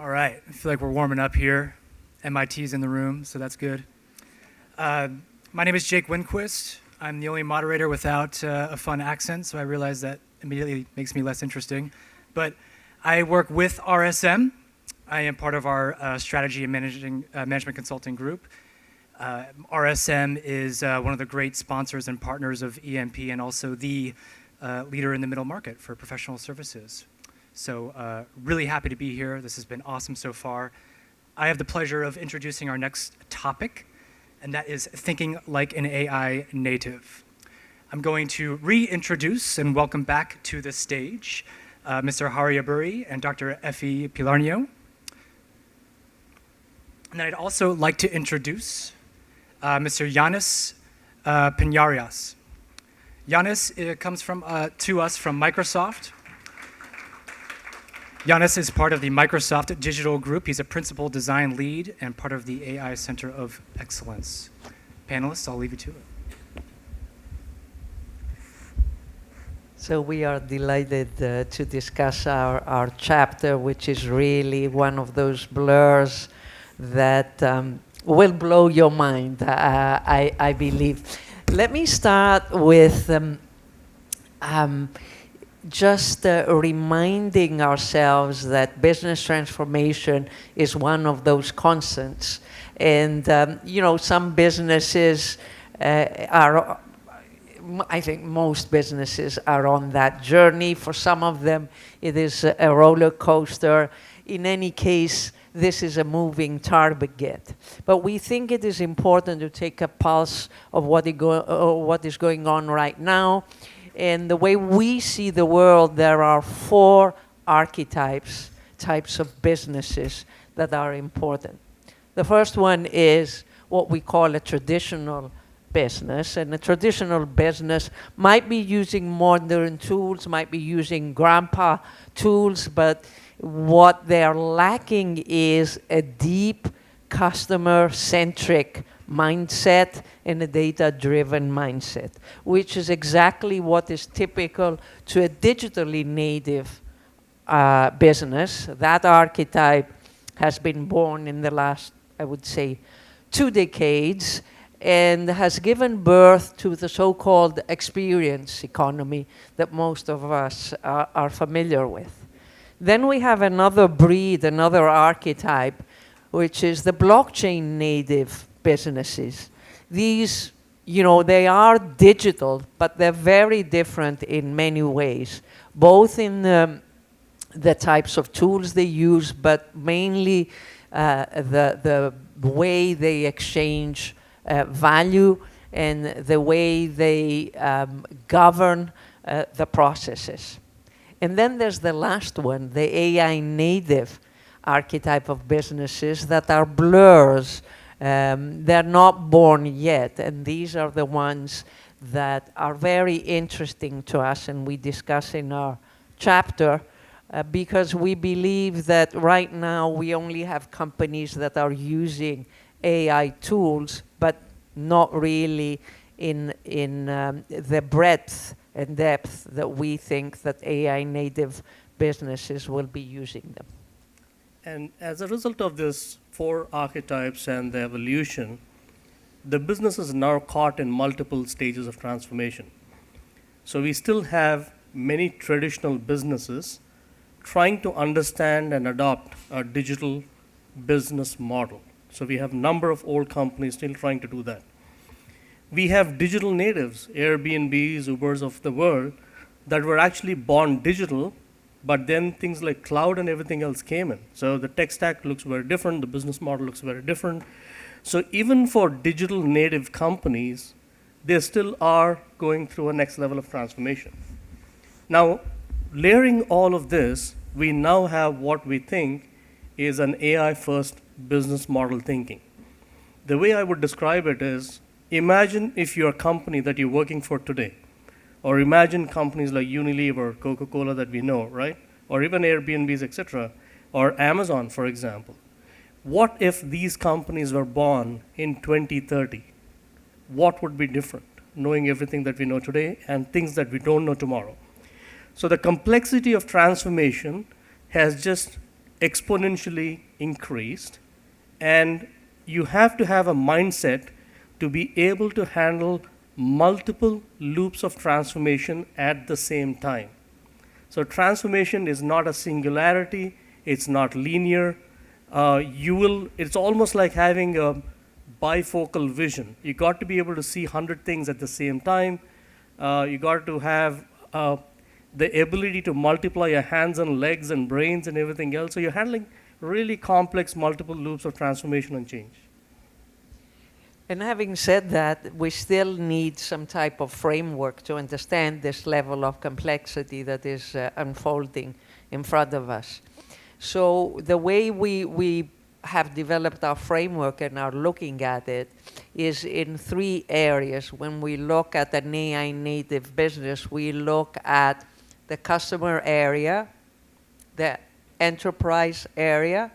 All right, I feel like we're warming up here. MIT's in the room, so that's good. My name is Jake Winquist. I'm the only moderator without a fun accent, so I realize that immediately makes me less interesting. But I work with RSM. I am part of our strategy and management consulting group. RSM is one of the great sponsors and partners of EMP and also the leader in the middle market for professional services. So really happy to be here. This has been awesome so far. I have the pleasure of introducing our next topic, and that is thinking like an AI native. I'm going to reintroduce and welcome back to the stage Mr. Hari Abburi and Dr. Effie Pylarinou. And I'd also like to introduce Mr. Yannis Paniaras. Yannis comes to us from Microsoft. Yannis is part of the Microsoft Digital Group. He's a principal design lead and part of the AI Center of Excellence. Panelists, I'll leave you to it. So we are delighted to discuss our chapter, which is really one of those blurs that will blow your mind, I believe. Let me start with just reminding ourselves that business transformation is one of those constants. And, some businesses I think most businesses are on that journey. For some of them, it is a roller coaster. In any case, this is a moving target. But we think it is important to take a pulse of what is going on right now. And the way we see the world, there are 4 archetypes, types of businesses that are important. The first one is what we call a traditional business. And a traditional business might be using modern tools, might be using grandpa tools, but what they're lacking is a deep customer-centric mindset and a data-driven mindset, which is exactly what is typical to a digitally native business. That archetype has been born in the last, I would say, 2 decades and has given birth to the so-called experience economy that most of us are familiar with. Then we have another breed, another archetype, which is the blockchain native businesses. These, they are digital, but they're very different in many ways, both in the types of tools they use, but mainly the way they exchange value and the way they govern the processes. And then there's the last one, the AI native archetype of businesses that are blurs. They're not born yet, and these are the ones that are very interesting to us, and we discuss in our chapter, because we believe that right now we only have companies that are using AI tools, but not really in the breadth and depth that we think that AI native businesses will be using them. And as a result of this 4 archetypes and the evolution, the business is now caught in multiple stages of transformation. So we still have many traditional businesses trying to understand and adopt a digital business model. So we have a number of old companies still trying to do that. We have digital natives, Airbnbs, Ubers of the world, that were actually born digital, but then things like cloud and everything else came in. So the tech stack looks very different, the business model looks very different. So even for digital native companies, they still are going through a next level of transformation. Now, layering all of this, we now have what we think is an AI-first business model thinking. The way I would describe it is, imagine if you're a company that you're working for today, or imagine companies like Unilever, Coca-Cola that we know, right? Or even Airbnbs, etc., or Amazon, for example. What if these companies were born in 2030? What would be different, knowing everything that we know today and things that we don't know tomorrow? So the complexity of transformation has just exponentially increased, and you have to have a mindset to be able to handle multiple loops of transformation at the same time. So transformation is not a singularity, it's not linear. It's almost like having a bifocal vision. You got to be able to see 100 things at the same time. You got to have the ability to multiply your hands and legs and brains and everything else. So you're handling really complex multiple loops of transformation and change. And having said that, we still need some type of framework to understand this level of complexity that is unfolding in front of us. So the way we have developed our framework and are looking at it is in 3 areas. When we look at an AI native business, we look at the customer area, the enterprise area,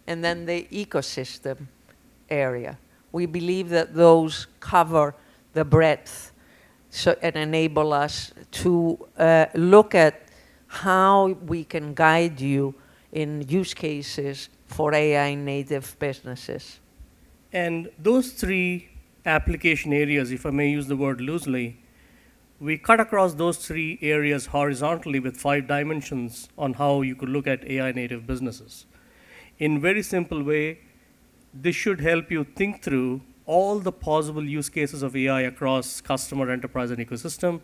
and then the ecosystem area. We believe that those cover the breadth and enable us to look at how we can guide you in use cases for AI native businesses. And those 3 application areas, if I may use the word loosely, we cut across those 3 areas horizontally with 5 dimensions on how you could look at AI native businesses. In very simple way, this should help you think through all the possible use cases of AI across customer, enterprise, and ecosystem.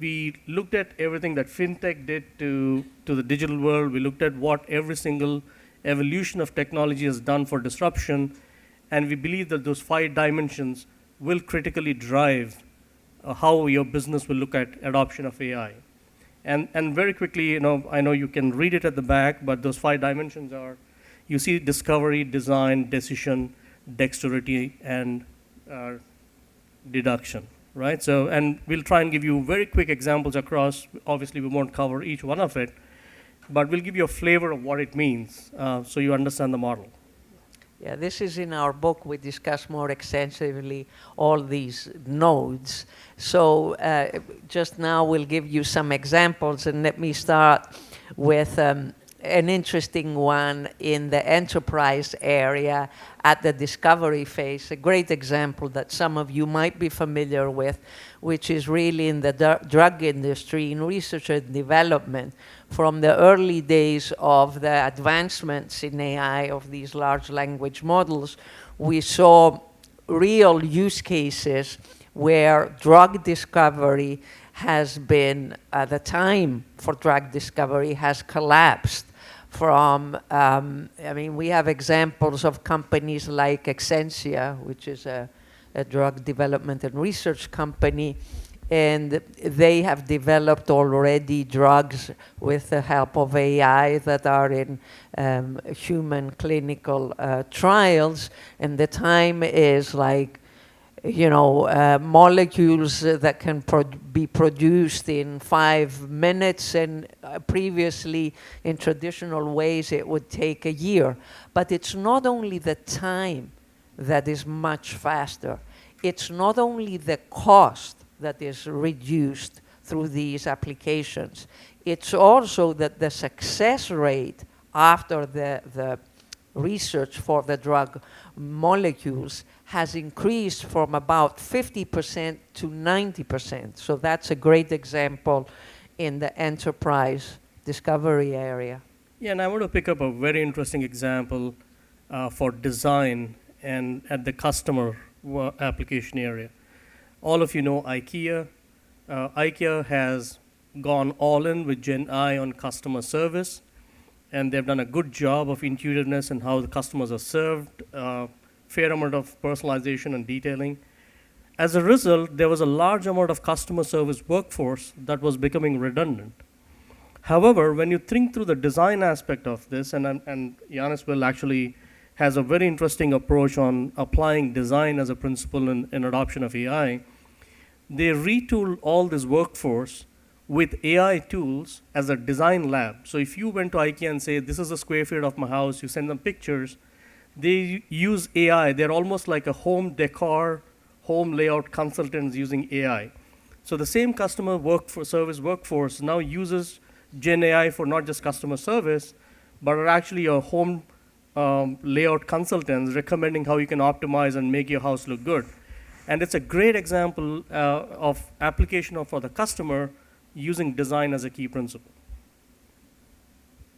We looked at everything that fintech did to the digital world. We looked at what every single evolution of technology has done for disruption, and we believe that those 5 dimensions will critically drive how your business will look at adoption of AI. And very quickly, I know you can read it at the back, but those 5 dimensions are, you see discovery, design, decision, dexterity, and deduction, right? So, and we'll try and give you very quick examples across. Obviously, we won't cover each one of it, but we'll give you a flavor of what it means so you understand the model. Yeah, this is in our book. We discuss more extensively all these nodes. So just now we'll give you some examples, and let me start with an interesting one in the enterprise area at the discovery phase, a great example that some of you might be familiar with, which is really in the drug industry, in research and development. From the early days of the advancements in AI, of these large language models, we saw real use cases where drug discovery has been, the time for drug discovery has collapsed from, we have examples of companies like Excensia, which is a drug development and research company, and they have developed already drugs with the help of AI that are in human clinical trials, and the time is like, molecules that can be produced in 5 minutes, and previously in traditional ways it would take a year. But it's not only the time that is much faster, it's not only the cost that is reduced through these applications, it's also that the success rate after the research for the drug molecules has increased from about 50% to 90%. So that's a great example in the enterprise discovery area. Yeah, and I want to pick up a very interesting example for design and at the customer application area. All of you know IKEA. IKEA has gone all in with Gen I on customer service, and they've done a good job of intuitiveness and how the customers are served, fair amount of personalization and detailing. As a result, there was a large amount of customer service workforce that was becoming redundant. However, when you think through the design aspect of this, and Yannis will actually has a very interesting approach on applying design as a principle in adoption of AI, they retooled all this workforce with AI tools as a design lab. So if you went to IKEA and say, this is the square feet of my house, you send them pictures, they use AI. They're almost like a home decor, home layout consultants using AI. So the same customer service workforce now uses Gen AI for not just customer service, but are actually your home layout consultants recommending how you can optimize and make your house look good. And it's a great example of application for the customer using design as a key principle.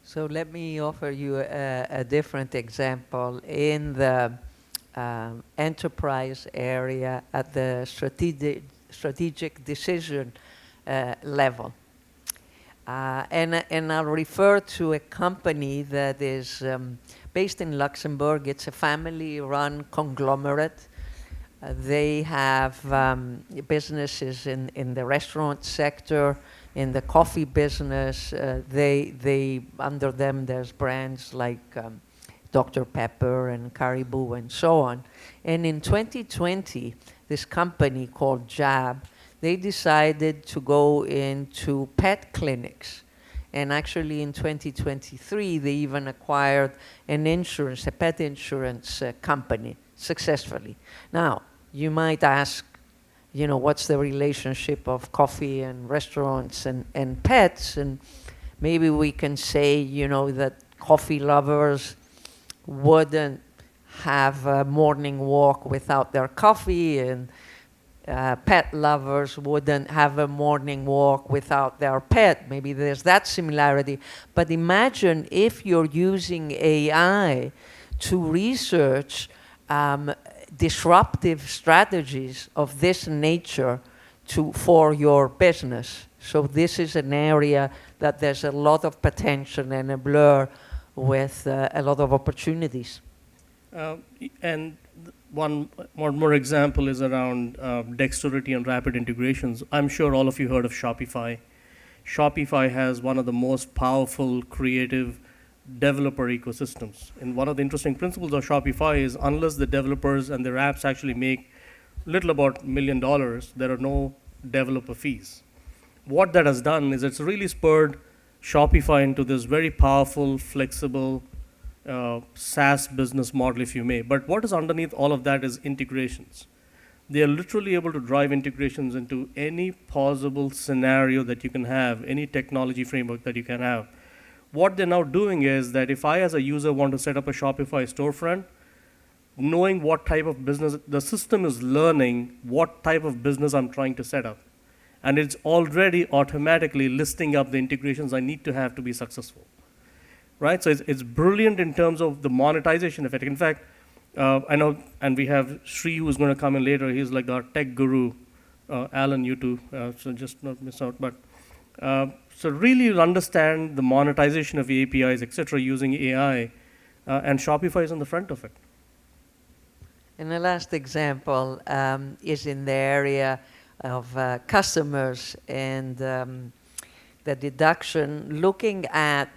So let me offer you a different example in the enterprise area at the strategic decision level. And I'll refer to a company that is based in Luxembourg. It's a family-run conglomerate. They have businesses in the restaurant sector, in the coffee business. Under them there's brands like Dr. Pepper and Caribou and so on. And in 2020, this company called Jab, they decided to go into pet clinics. And actually in 2023, they even acquired a pet insurance company successfully. Now, you might ask, what's the relationship of coffee and restaurants and pets? And maybe we can say, that coffee lovers wouldn't have a morning walk without their coffee, and pet lovers wouldn't have a morning walk without their pet. Maybe there's that similarity. But imagine if you're using AI to research disruptive strategies of this nature for your business. So this is an area that there's a lot of potential and a blur with a lot of opportunities. And one more example is around dexterity and rapid integrations. I'm sure all of you heard of Shopify. Shopify has one of the most powerful creative developer ecosystems. And one of the interesting principles of Shopify is unless the developers and their apps actually make little about $1 million, there are no developer fees. What that has done is it's really spurred Shopify into this very powerful, flexible SaaS business model, if you may. But what is underneath all of that is integrations. They are literally able to drive integrations into any possible scenario that you can have, any technology framework that you can have. What they're now doing is that if I, as a user, want to set up a Shopify storefront, knowing what type of business, the system is learning what type of business I'm trying to set up. And it's already automatically listing up the integrations I need to have to be successful. Right? So it's brilliant in terms of the monetization effect. In fact, I know, and we have Sri who's going to come in later. He's like our tech guru. Alan, you too, so just not miss out. But so really you'll understand the monetization of APIs, etc., using AI, and Shopify is on the front of it. And the last example is in the area of customers and the deduction, looking at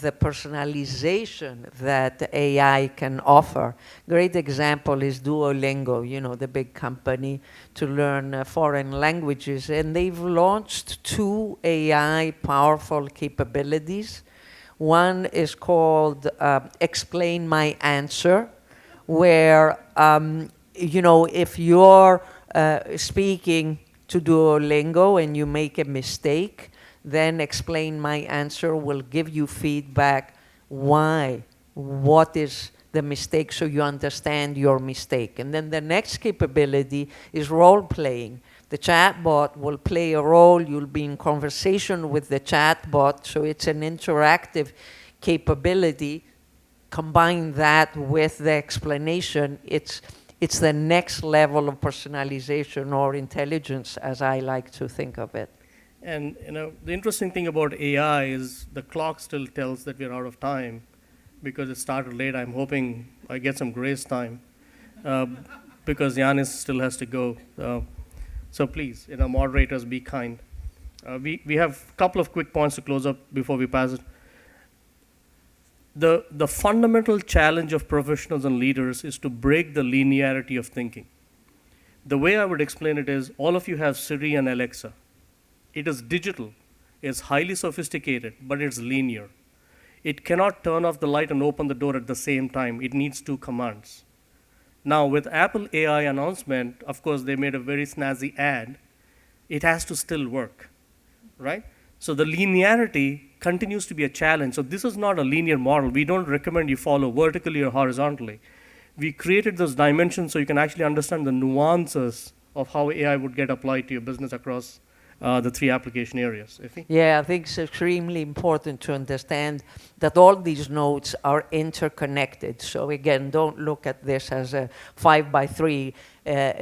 the personalization that AI can offer. Great example is Duolingo, the big company to learn foreign languages. And they've launched 2 AI powerful capabilities. One is called Explain My Answer, where, if you're speaking to Duolingo and you make a mistake, then Explain My Answer will give you feedback why, what is the mistake, so you understand your mistake. And then the next capability is role-playing. The chatbot will play a role, you'll be in conversation with the chatbot, so it's an interactive capability. Combine that with the explanation, it's the next level of personalization or intelligence, as I like to think of it. And the interesting thing about AI is the clock still tells that we're out of time because it started late. I'm hoping I get some grace time because Yannis still has to go. So please, moderators, be kind. We have a couple of quick points to close up before we pass it. The fundamental challenge of professionals and leaders is to break the linearity of thinking. The way I would explain it is all of you have Siri and Alexa. It is digital, it's highly sophisticated, but it's linear. It cannot turn off the light and open the door at the same time. It needs 2 commands. Now, with Apple AI announcement, of course, they made a very snazzy ad. It has to still work, right? So the linearity continues to be a challenge. So this is not a linear model. We don't recommend you follow vertically or horizontally. We created those dimensions so you can actually understand the nuances of how AI would get applied to your business across the 3 application areas. Effie? Yeah, I think it's extremely important to understand that all these nodes are interconnected. So again, don't look at this as a 5x3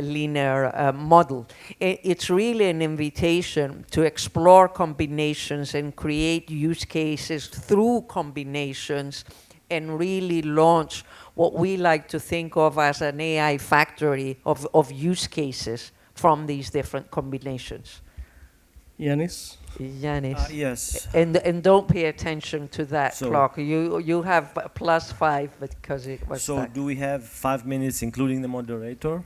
linear model. It's really an invitation to explore combinations and create use cases through combinations and really launch what we like to think of as an AI factory of use cases from these different combinations. Yannis? Yannis. Yes. And don't pay attention to that So- clock. You have +5 because it was So that. do we have 5 minutes, including the moderator?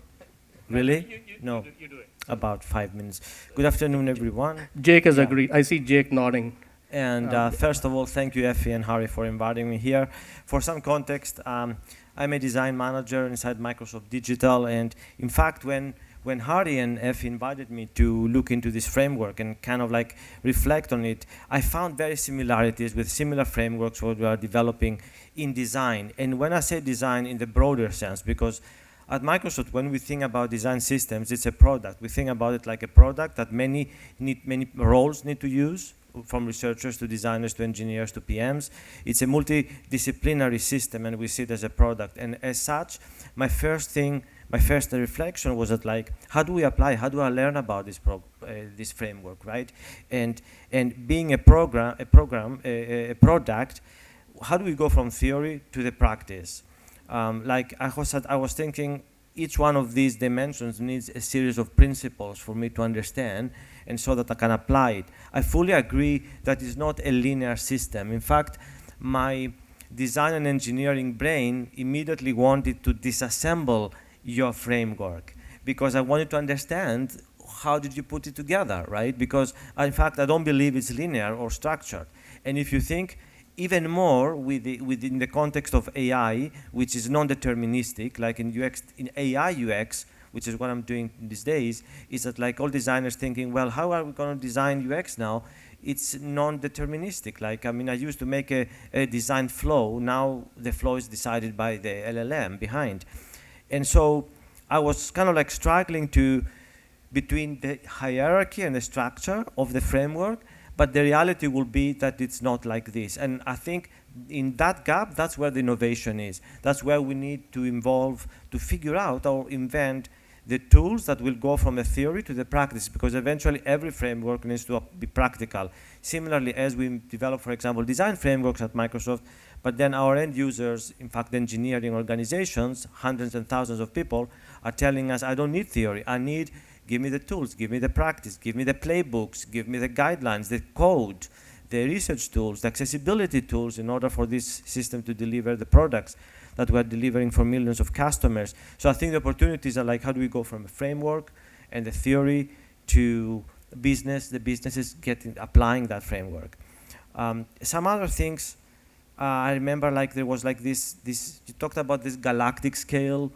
Really? No. You do it. About 5 minutes. Good afternoon, everyone. Jake has Yeah. agreed. I see Jake nodding. And first of all, thank you, Effie and Harry, for inviting me here. For some context, I'm a design manager inside Microsoft Digital. And in fact, when Harry and Effie invited me to look into this framework and kind of like reflect on it, I found very similarities with similar frameworks what we are developing in design. And when I say design in the broader sense, because at Microsoft, when we think about design systems, it's a product. We think about it like a product that many roles need to use, from researchers to designers to engineers to PMs. It's a multidisciplinary system, and we see it as a product. And as such, my first reflection was that, like, how do we apply? How do I learn about this framework, right? And being a product, how do we go from theory to the practice? Like I was thinking, each one of these dimensions needs a series of principles for me to understand, and so that I can apply it. I fully agree that it's not a linear system. In fact, my design and engineering brain immediately wanted to disassemble your framework, because I wanted to understand how did you put it together, right? Because in fact, I don't believe it's linear or structured. And if you think even more within the context of AI, which is non-deterministic, like in UX, in AI UX, which is what I'm doing these days, is that like all designers thinking, well, how are we going to design UX now? It's non-deterministic. Like, I mean, I used to make a design flow. Now the flow is decided by the LLM behind. And so I was kind of like struggling between the hierarchy and the structure of the framework, but the reality will be that it's not like this. And I think in that gap, that's where the innovation is. That's where we need to involve, to figure out or invent the tools that will go from the theory to the practice, because eventually every framework needs to be practical. Similarly, as we develop, for example, design frameworks at Microsoft, but then our end users, in fact, engineering organizations, hundreds and thousands of people, are telling us, I don't need theory. Give me the tools, give me the practice, give me the playbooks, give me the guidelines, the code, the research tools, the accessibility tools, in order for this system to deliver the products that we're delivering for millions of customers. So I think the opportunities are like, how do we go from a framework and the theory to business, the businesses applying that framework. Some other things, I remember like there was like this, you talked about this galactic scale.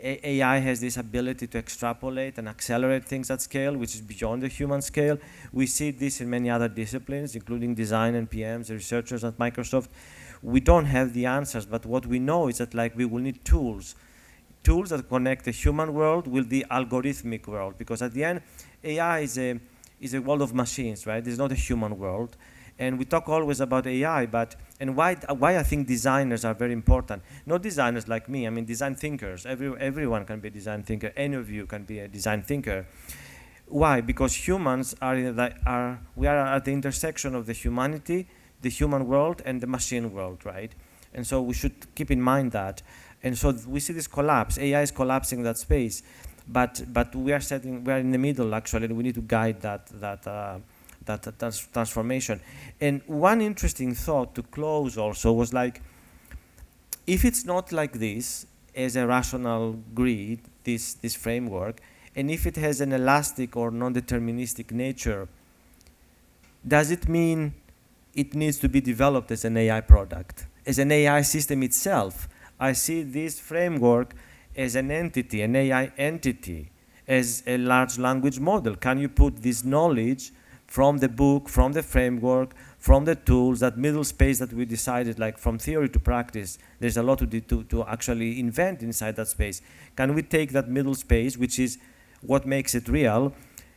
AI has this ability to extrapolate and accelerate things at scale, which is beyond the human scale. We see this in many other disciplines, including design and PMs, researchers at Microsoft. We don't have the answers, but what we know is that like we will need tools that connect the human world with the algorithmic world, because at the end, AI is a world of machines, right? It's not a human world. And we talk always about AI, and why I think designers are very important. Not designers like me, I mean design thinkers. Everyone can be a design thinker. Any of you can be a design thinker. Why? Because humans we are at the intersection of the humanity, the human world, and the machine world, right? And so we should keep in mind that. And so we see this collapse. AI is collapsing that space, but we are in the middle actually, and we need to guide that transformation. And one interesting thought to close also was like, if it's not like this as a rational grid, this framework, and if it has an elastic or non-deterministic nature, does it mean it needs to be developed as an AI product, as an AI system itself? I see this framework as an entity, an AI entity, as a large language model. Can you put this knowledge from the book, from the framework, from the tools, that middle space that we decided, like from theory to practice, there's a lot to actually invent inside that space. Can we take that middle space, which is what makes it real,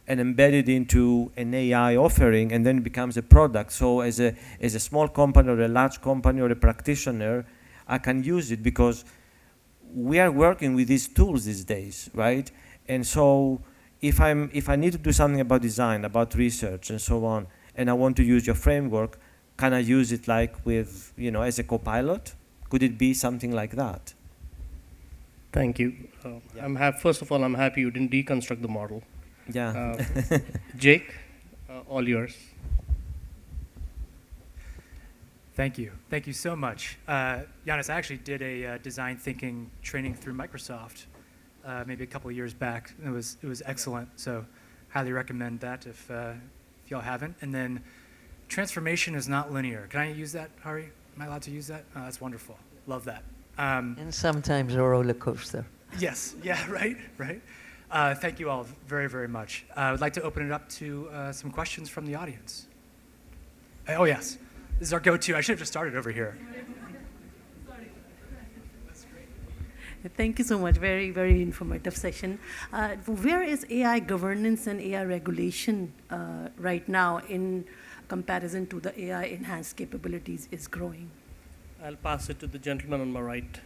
and embed it into an AI offering, and then it becomes a product? So as a small company or a large company or a practitioner, I can use it because we are working with these tools these days, right? And so if I need to do something about design, about research, and so on, and I want to use your framework, can I use it like with, as a co-pilot? Could it be something like that? Thank you. Yeah. First of all, I'm happy you didn't deconstruct the model. Yeah. Jake, all yours. Thank you. Thank you so much. Yannis, I actually did a design thinking training through Microsoft maybe a couple of years back. It was excellent. So highly recommend that if y'all haven't. And then transformation is not linear. Can I use that, Hari? Am I allowed to use that? Oh, that's wonderful. Love that. And sometimes a roller coaster. Yes. Yeah, right. Thank you all very, very much. I would like to open it up to some questions from the audience. Oh, yes. This is our go-to. I should have just started over here. Thank you so much. Very, very informative session. Where is AI governance and AI regulation right now in comparison to the AI enhanced capabilities is growing? I'll pass it to the gentleman on my right.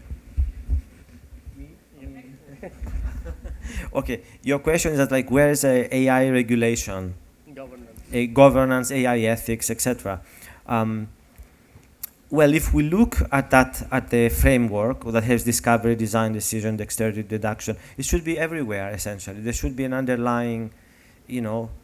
Okay, your question is that like, where is AI regulation? Governance. Governance, AI ethics, etc. Well, if we look at the framework that has discovery, design, decision, dexterity, deduction, it should be everywhere, essentially. There should be an underlying,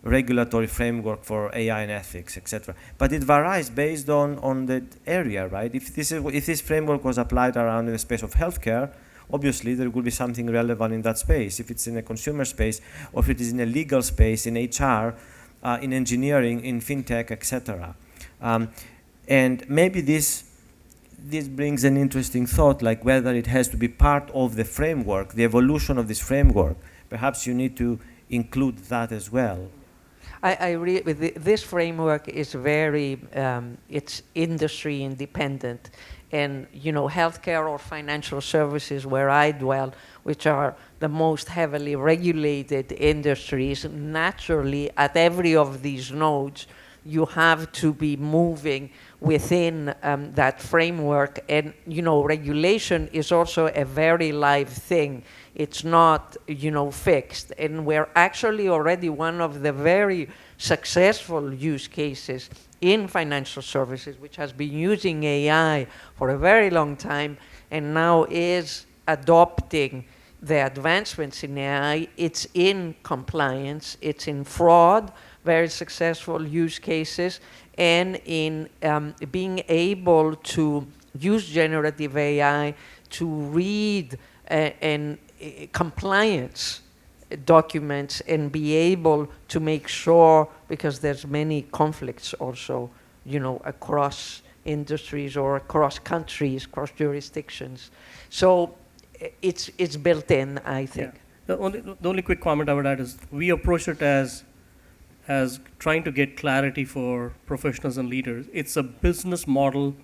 regulatory framework for AI and ethics, etc. But it varies based on the area, right? If this framework was applied around in the space of healthcare, obviously there will be something relevant in that space. If it's in a consumer space, or if it is in a legal space, in HR, in engineering, in fintech, etc. And maybe this brings an interesting thought, like whether it has to be part of the framework, the evolution of this framework. Perhaps you need to include that as well. This framework is very, it's industry independent. And, healthcare or financial services where I dwell, which are the most heavily regulated industries, naturally at every of these nodes, you have to be moving within that framework. And, regulation is also a very live thing. It's not, fixed. And we're actually already one of the very successful use cases in financial services, which has been using AI for a very long time and now is adopting the advancements in AI. It's in compliance, it's in fraud, very successful use cases, and in being able to use generative AI to read and compliance documents and be able to make sure, because there's many conflicts also, across industries or across countries, across jurisdictions. So it's built in, I think. Yeah. The only quick comment I would add is we approach it as trying to get clarity for professionals and leaders. It's a business model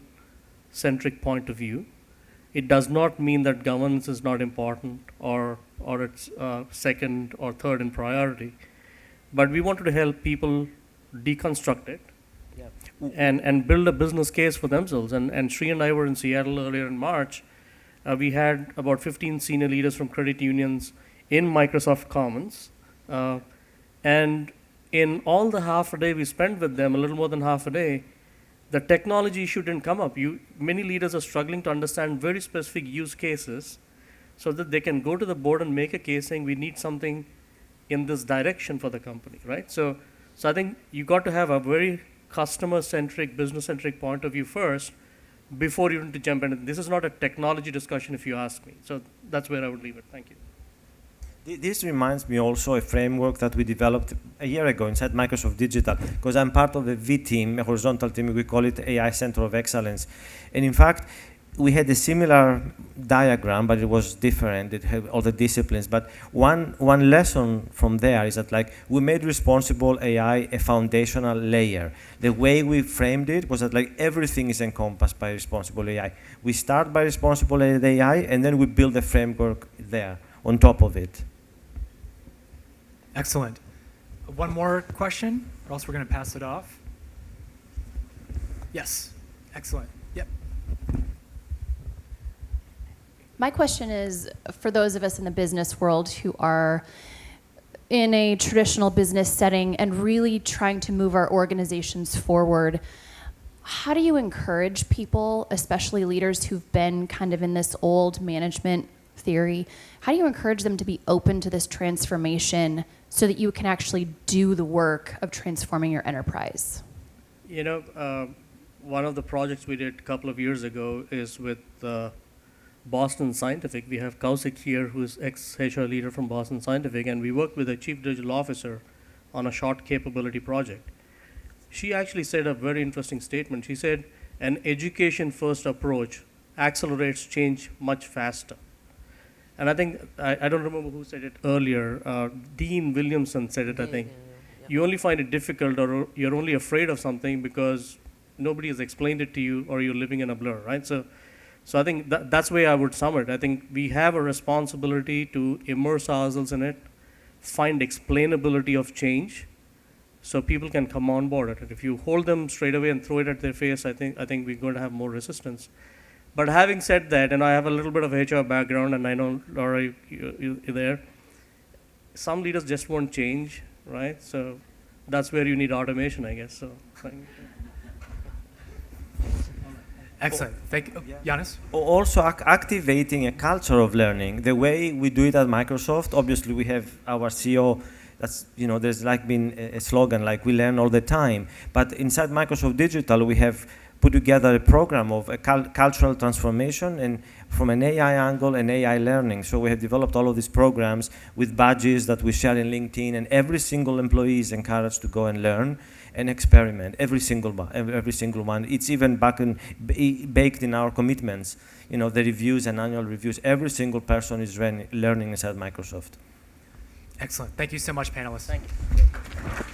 centric point of view. It does not mean that governance is not important or it's second or third in priority. But we wanted to help people deconstruct it and build a business case for themselves. And Sri and I were in Seattle earlier in March. We had about 15 senior leaders from credit unions in Microsoft Commons. And in all the half a day we spent with them, a little more than half a day, the technology issue didn't come up. Many leaders are struggling to understand very specific use cases so that they can go to the board and make a case saying we need something in this direction for the company, right? So I think you got to have a very customer-centric, business-centric point of view first before you need to jump in. This is not a technology discussion if you ask me. So that's where I would leave it. Thank you. This reminds me also a framework that we developed a year ago inside Microsoft Digital, because I'm part of a V team, a horizontal team, we call it AI Center of Excellence. And in fact, we had a similar diagram, but it was different. It had all the disciplines. But one lesson from there is that, like, we made responsible AI a foundational layer. The way we framed it was that, like, everything is encompassed by responsible AI. We start by responsible AI, and then we build a framework there on top of it. Excellent. One more question, or else we're going to pass it off. Yes. Excellent. Yep. My question is, for those of us in the business world who are in a traditional business setting and really trying to move our organizations forward, how do you encourage people, especially leaders who've been kind of in this old management theory, how do you encourage them to be open to this transformation so that you can actually do the work of transforming your enterprise? You know, one of the projects we did a couple of years ago is with Boston Scientific. We have Kaushik here, who's ex-HR leader from Boston Scientific, and we worked with a chief digital officer on a short capability project. She actually said a very interesting statement. She said, an education-first approach accelerates change much faster. And I think, I don't remember who said it earlier, Dean Williamson said it, I think. You only find it difficult, or you're only afraid of something because nobody has explained it to you, or you're living in a blur, right? So I think that's the way I would sum it. I think we have a responsibility to immerse ourselves in it, find explainability of change, so people can come on board at it. If you hold them straight away and throw it at their face, I think we're going to have more resistance. But having said that, and I have a little bit of HR background, and I know, Laura, you're there, some leaders just won't change, right? So that's where you need automation, I guess. So. Excellent. Thank you. Yannis? Also activating a culture of learning. The way we do it at Microsoft, obviously we have our CEO, that's, there's like been a slogan, like we learn all the time. But inside Microsoft Digital, we have put together a program of a cultural transformation, and from an AI angle and AI learning. So we have developed all of these programs with badges that we share in LinkedIn, and every single employee is encouraged to go and learn and experiment, every single one. It's even baked in our commitments, the reviews and annual reviews. Every single person is learning inside Microsoft. Excellent. Thank you so much, panelists. Thank you.